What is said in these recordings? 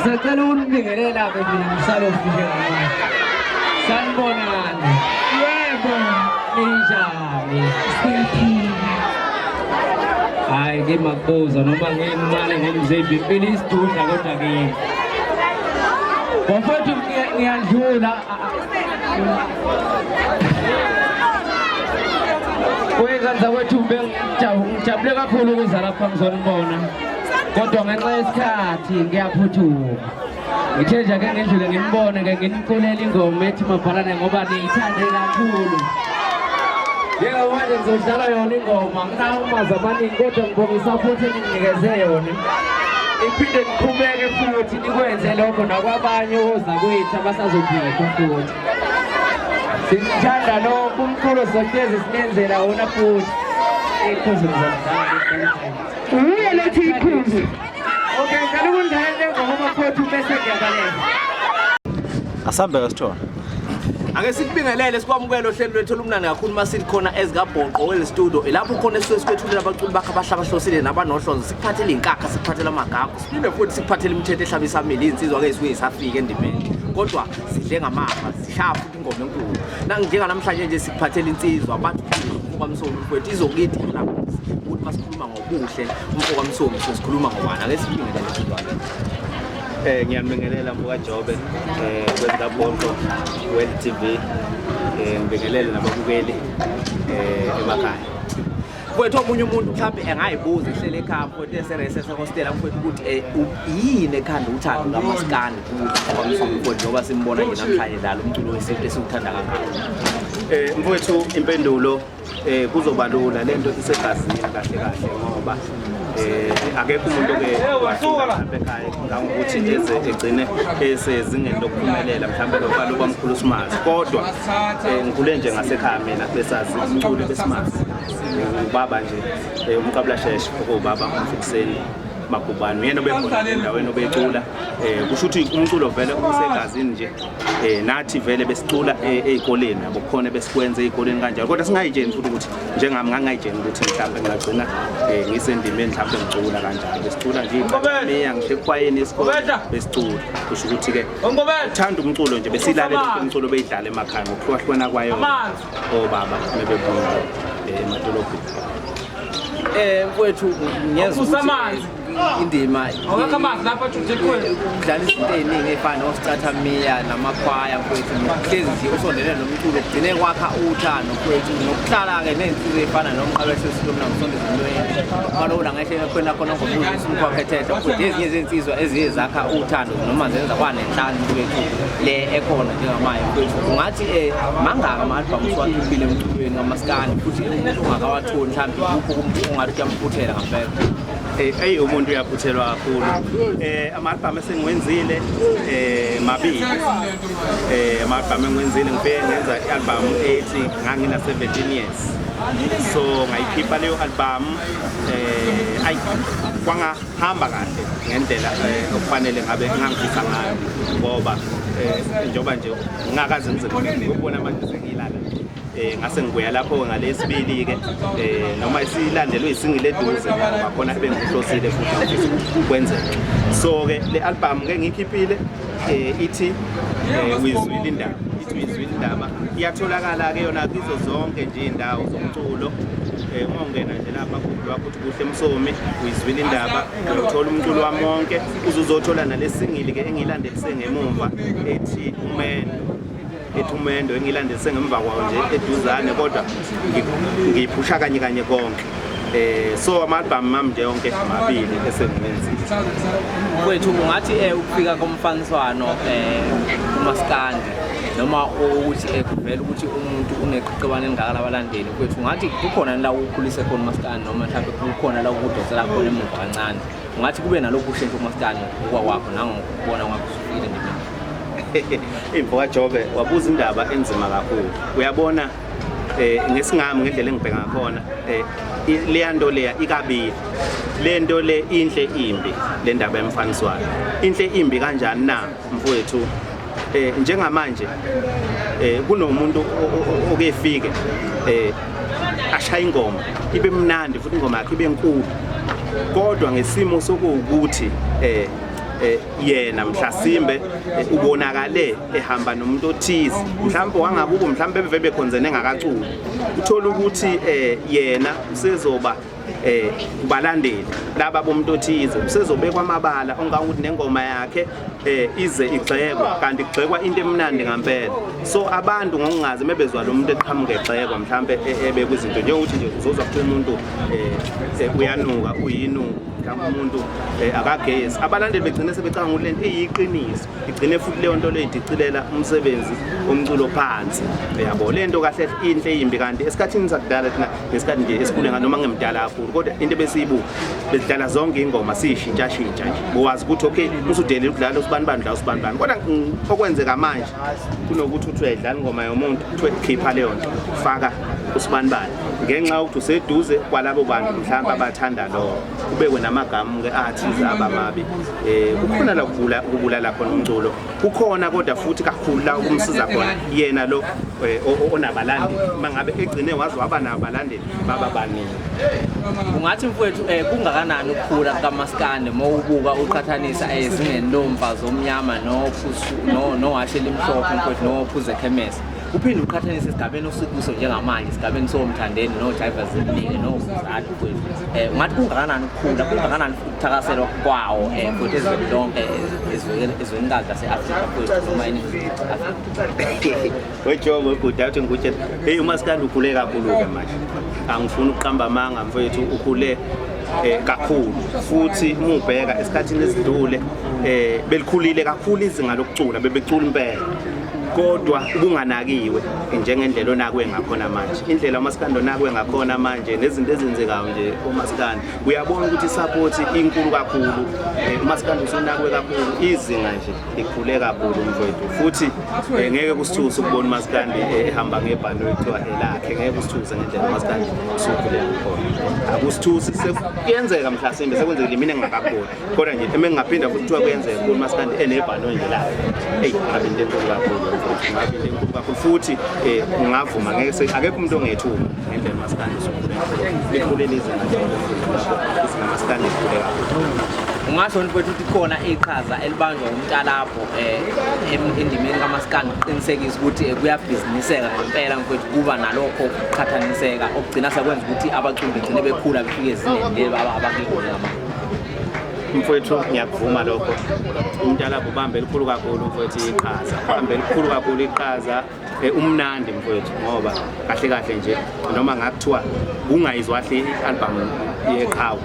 Sekalun bingere na begini salo bingere Sanbonan Yebo Nijami Stiki Ay di magposa no mangin maling ngomzebi bilis tu sagot lagi Pofoti ngian jula Kowe kan zawethu bengijabule kakhulu ukuzala phambi sonibona kodwa ngenxa yesikhathi ngiyaphuthuka ngithe nje ake ngendlule ngimbone ke nginiculela ingoma ethi mabhalane ngoba niyithande kakhulu njengamanje ngizodlala yona ingoma nginawo umazi amaningi kodwa ngibonga isaphothi enginikeze yona iphinde ngiqhubeke futhi nikwenze lokho nakwabanye oza kwethu abasazophila futhi sithanda lokho umculo sohlezi sinenzela wona futhi ikhuzulu zomdlalo Lethi ikhuzu. Okay, ngicela ukundayele ngoma phothu bese ngiyabalela. Asambe kasithona. Ake sikubingelele sikwamukele ohlelo lwethu olumnandi kakhulu masithi khona ezikabhonqo wel studio lapho khona esisuke sikwethulela abaculi bakhe abahlabahlosile nabanohlonzo sikuphathele inkakha sikuphathele amagagu siphinde futhi sikuphathele imithetho ehlabisa amili insizwa ke isuke isafika endimeni kodwa sidle ngamapha sishaya futhi ingoma enkulu nanginjenga namhlanje nje sikuphathele insizwa abantu kwamsomi mfowethu izokithi lapho ukuthi masikhuluma ngobuhle umfokamsomi sikhuluma ngobani ake sibingelele sizwana Ngiyambingelela mbuka Jobe kwezikabhonqo wel TV ngibingelele nababukeli emakhaya Mfowethu omunye umuntu mhlawumbe engayibuza ehlele ekhaya mfowethu eseresese hostel mfowethu ukuthi yini ekhanda uthando ngamaskani kwamsomi njengoba simbona nje namhlanje dala umculo wesintu esiwuthanda kangaka mfowethu impendulo kuzoba lula lento isegazini kahle kahle ngoba akekho umuntu ke wasuka ekhaya ngokuthi eze egcine esezingeni lokuphumelela mhlawumbe lokho bamkhulu simazi kodwa ngikhule nje ngasekhaya mina besazi umculo besimazi ubaba nje umqabula sheshe okubaba umfikseni Magubane uyena obekhona endaweni obecula kusho ukuthi umculo vele usegazini nje nathi vele besicula ezikoleni yabo khona besikwenza ezikoleni kanjalo kodwa singayitsheni futhi ukuthi njengami ngangayitsheni ukuthi mhlawumbe ngingagcina ngisendimeni mhlawumbe ngicula kanjalo besicula nje meya ngisho ekwayeni esikole besicula kusho ukuthi ke uthanda umculo nje besilalela umculo beyidlala emakhaya ngokuhlukahlukana kwayo obaba mebebuya emadolobheni mfowethu ngiyezwa indima awakamanzi lapha udlala izinto eziningi efana noStrathamia namakhwaya mfowethu nokuhlezi nje usondele nomculo kugcine kwakha uthando mfowethu nokuhlala ke nezinsizwe efana nomqabese silomna ngosondeza umlweni malona ngisho khona khona ngobuzo simkhwaphethethe futhi ezinye izinsizwa eziye zakha uthando noma zenza kwanenhlanje mfowethu le ekhona njengamaye mfowethu ungathi mangaka ama-album siwakhiphile emculweni ngamaskani futhi ungakawatholi mhlawumbe ukho ungathi kuyamphutela ngempela umuntu uyaphuthelwa kakhulu ama-album esengiwenzile mabili ama-album engiwenzile ngifike ngenza i-album ethi ngangina 17 years so ngayikhipha leyo album kwangahamba kahle ngendlela okufanele ngabe ngangifisa ngayo ngoba njengoba nje ngingakaze ngize ngibona manje sengilala ngase ngibuya lapho ngalesibili ke noma isilandelwe isingile eduze ngoba khona bengihlosile futhi kwenzeka so ke le album ke ngikhiphile ithi wizwile indaba ithi wizwile indaba iyatholakala ke yona kizo zonke nje indawo zomculo uma ungena nje lapha kukhulwa ukuthi kuhle emsomi wizwile indaba uthola umculo wami wonke uzozothola nalesingile ke engilandelise ngemumva ethi umendo engilandelise ngemva kwawo nje eduzane kodwa ngiphusha kanye kanye konke so ama-album mami nje yonke mabili esengimenzile kwethu ungathi ukufika komfaniswano kumaskandi noma ukuthi kuvela ukuthi umuntu uneqhiqebane elingaka abalandeli kwethu ngathi kukhona la ukukhulisa khona umaskandi noma mhlawumbe kukhona la ukudosela khona emuva kancane ungathi kube nalokhu ushentsho umaskandi kwakho nangokubona ngakufikile ndimini imboka Jobe wabuza indaba enzima kakhulu uyabona ngesingami ngendlela engibheka ngakhona lento leya ikabili lento le inhle imbi le ndaba emfaniswayo inhle imbi kanjani na mfowethu njengamanje kunomuntu okefike ashaya ingoma ibe mnandi futhi ingoma yakhe ibe enkulu kodwa ngesimo sokuwukuthi yena mhlasimbe ubonakale ehamba nomuntu othize mhlawumbe wangabuko mhlawumbe bevebe khonzene ngakaculi uthola ukuthi yena usezoba kubalandeli laba bomuntu othize usezobekwa amabala ongakuthi nengoma yakhe ize igxekwa kanti igxekwa into emnandi ngempela so abantu ngokungazi mebezwa lo muntu eqhamuka egxekwa mhlawumbe ebekwizinto njengokuthi nje uzozwa ukuthi umuntu uyanuka uyinungu umuntu akagezi abalandeli begcine sebecanga ukuthi lento iyiqiniso igcine futhi leyo nto leyo idicilela umsebenzi omculo phansi yabo lento kahle inhle imbi kanti esikhathini sakudala thina ngesikhathi nje esikhule noma ngemdala kakhulu kodwa into besiyibukha bezidlala zonke ingoma sishintsha nje bowazi ukuthi okay usudele ukudlala usibanibani dla usibanibani kodwa okwenzeka manje kunokuthi uthi uyayidlala ingoma yomuntu uthi khipha leyo nto faka usibanibani ngenxa yokuthi useduze kwalabo bantu mhlawumbe abathanda lo kubekwe namagama ke athize abamabi kukhona la ukubulala khona umculo kukhona kodwa futhi kakhulu la ukumsiza khona yena lo onabalandeli mangabe egcine wazi waba nabalandeli baba baningi ungathi mfowethu kungakanani ukukhula kaMaskandi mawubuka uqhathanisa ezingeni lomfazi omnyama nowashe limhlophe mfowethu nophuze khemesi uphinde uqhathanise esigabeni osikuso njengamanje esigabeni somthandeni no-drivers eziningi nokuzali mfowethu ungathi kungakanani ukukhula kungakanani ukuthakaselwa kwawo futhi ezweni lonke ezwenikazi lase-Afrika mfowethu noma wejobo ebhudathi ngikutshela hey uMaskandi ukhule kakhulu-ke manje angifuni ukuqamba amanga mfowethu ukhule kakhulu futhi umubheka esikhathini esidlule belikhulile kakhulu izinga lokucula bebecula impela kodwa ubunganakiwe njengendlela onakwe ngakhona manje indlela uMaskandi onakwe ngakhona manje nezinto ezenzekayo nje uMaskandi uyabona ukuthi support inkulu kakhulu uMaskandi usonakwe kakhulu izinga nje likhule kakhulu mfowethu futhi ngeke kusithuse ukubona uMaskandi ehamba ngebhano ekuthiwa elakhe ngeke kusithuse ngendlela uMaskandi usukhule ngakhona akusithuse sekuyenzeka mhlasimbe sekwenzekile mina engingakaboni kodwa nje emengingaphinda futhi kuthiwa kuyenzeka ukubona uMaskandi enebhano nje lakhe hey ngabe into enkulu kakhulu ngabile inkulu kakhulu futhi ngavuma ngeke akekho umuntu ongethuka ngendlela uMaskandi usukhule likhulele izinga izingaMaskandi likhule kakhulu ungasho mfowethu ukuthi khona iqhaza elibanjwa umntalapho endimeni kaMaskandi uqinisekisa ukuthi kuyabhiziniseka ngempela mfowethu kuba nalokho ukuqhathaniseka okugcina sekwenza ukuthi abaculi begcine bekhula befike ezingeni leli abakuyona manje mfowethu ngiyakuvuma lokho umntalapho ubambe elikhulu kakhulu mfowethu iqhaza ubambe elikhulu kakhulu iqhaza umnandi mfowethu ngoba kahle kahle nje noma ngakuthiwa ungayizwa kahle i-album yeqhawe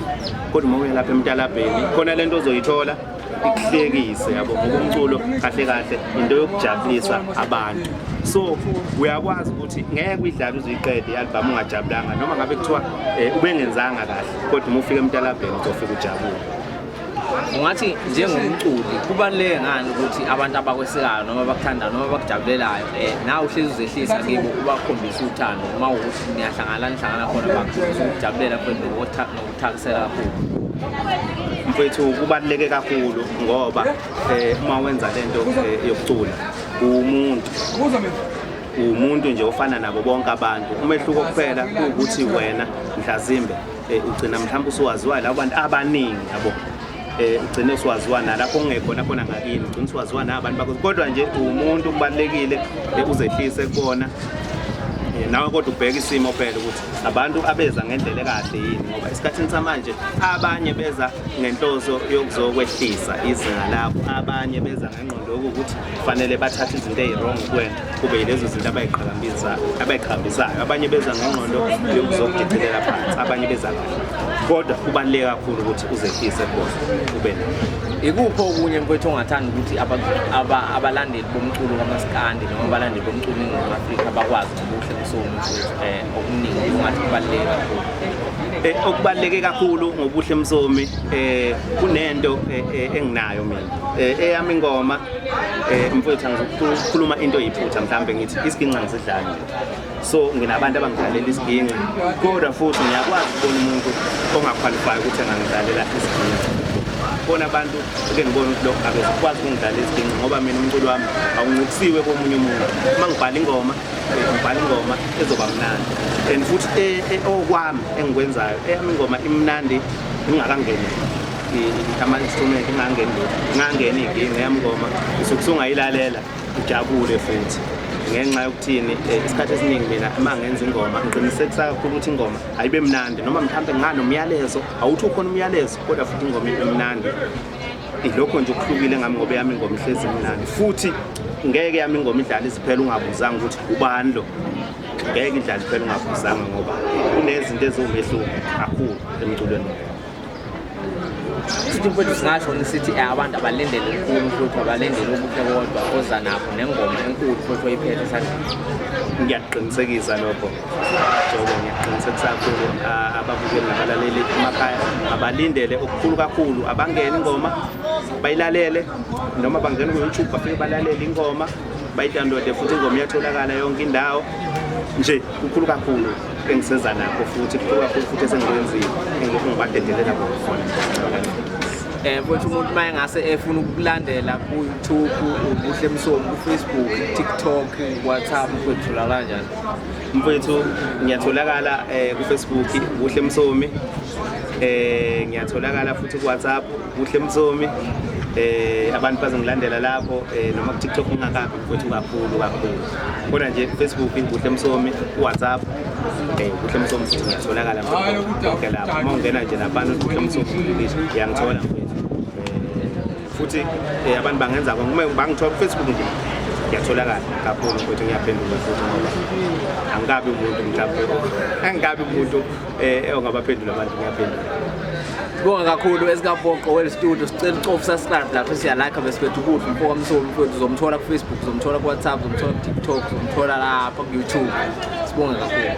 kodwa uma uya lapha emntalabheni khona lento ozoyithola ikuhlekise yabo ngoba umculo kahle kahle into yokujabulisa abantu so uyakwazi ukuthi ngeke uyidlale uziqede i-album ungajabulanga noma ngabe kuthiwa ubengenzanga kahle kodwa uma ufika emntalabheni uzofika ujabule ungathi njengomculi kubaluleke ngani ukuthi abantu abakwesekayo noma abakuthandayo noma abakujabulelayo nawe uhlezi uzehlisa kibo ubakhombisa uthando uma ukuthi nihlangana khona bakhombisa ukujabulela futhi nokuthakisela kakhulu mfowethu kubaluleke kakhulu ngoba uma wenza lento yokucula umuntu nje ofana nabo bonke abantu umehluko kuphela ukuthi wena mhlazimbe ugcina mhlawumbe usuwaziwa labo bantu abaningi yabo ugcine siwaziwa nalapho ungekhona khona ngakini ugcine siwaziwa nabantu bakho kodwa nje umuntu kubalekile uzehlise kubona nawe kodwa ubheka isimo phela ukuthi abantu abeza ngendlela kahle yini ngoba esikhathini samanje abanye beza ngenhloso yokuzokwehlisa izinga lapho abanye beza ngengqondo ukuthi kufanele bathathe izinto ezirong kuwena kube yilezo zinto abayiqhambisayo abanye beza ngengqondo yokuzokudicilela phansi abanye beza kodwa kubaluleke kakhulu ukuthi uzehlise khona ube nayo ikupho okunye mfowethu ongathanda ukuthi abalandeli bomculo kaMaskandi noma abalandeli bomculo eNingizimu Afrika bakwazi ubuhle kusona okuningi ungathi kubaluleke kakhulu okubaluleke kakhulu ngobuhle Msomi kunento enginayo mina eyami ingoma mfowethu angizokhuluma into eyiphutha mhlambe ngithi isiginqa ngisidlala so nginabantu abangidlalela isiginqa kodwa futhi ngiyakwazi ukubona umuntu ongaqualify ukuthi angangidlalela isiginqa bona abantu eke ngibona ukuthi lokho akuzokwazi ukungidlalela isiginqa ngoba mina umculo wami awunqukisiwe komunye umuntu uma ngibhala ingoma ezoba mnandi and futhi okwami engikwenzayo eyami ingoma imnandi ingakangeni ama-instrument ingangeni iginqa yami ingoma usungayilalela ujabule futhi ngenxa yokuthini isikhathi esiningi mina uma ngenza ingoma ngiqinisekisa kakhulu ukuthi ingoma ayibe mnandi noma mhlawumbe nganomyalezo awuthi ukhona umyalezo kodwa futhi ingoma ibe mnandi ilokho nje okuhlukile ngami ngoba yami ingoma ihlezi mnandi futhi ngeke yami ingoma idlala isiphela ungabuzanga ukuthi ubani lo ngeke idlala iphela ungabuzanga ngoba kunezinto eziwumehluko kakhulu emculweni sithi mfowethu singasho sithi abantu abalendele kakhulu futhi abalendele ubuhle kodwa oza nabo nengoma enkulu futhi oyiphethe esandleni ngiyaqinisekisa lokho njengoba ngiyaqinisekisa kakhulu ababukeli nabalaleli emakhaya abalindele okukhulu kakhulu abangena ingoma bayilalele noma bangena ku-YouTube bafike balalele ingoma bayidownloade futhi ingoma iyatholakala yonke indawo nje kukhulu kakhulu engiseza nakho futhi kukhulu kakhulu futhi esengikwenzile engibadedelela khona mfowethu umuntu uma engase efuna ukukulandela ku-YouTube ubuhle Msomi ku-Facebook TikTok WhatsApp mfowethu tholakala kanjani mfowethu ngiyatholakala ku-Facebook Buhle Msomi ngiyatholakala futhi ku-WhatsApp Buhle Msomi abantu bazengilandela lapho noma ku-TikTok ngingakabi mfowethu kakhulu kodwa nje Facebook Buhle Msomi ku-WhatsApp Buhle Msomi futhi ngiyatholakala konke lapho uma ungena nje nabantu Buhle Msomi ngiyangithola futhi abantu bangenza uma bangithola ku-Facebook nje ngiyatholakala kakhulu futhi ngiyaphendula futhi ngoba angabi umuntu mhlawumbe ongabaphendula abantu ngiyaphendula Bonga kakhulu esikabhoqo wel studio sicela ucofu subscribe lapho siyalike besifethu ukuthi mfoka Msomi mfowethu uzomthola ku Facebook uzomthola ku WhatsApp uzomthola ku TikTok uzomthola lapha ku YouTube sibonga kakhulu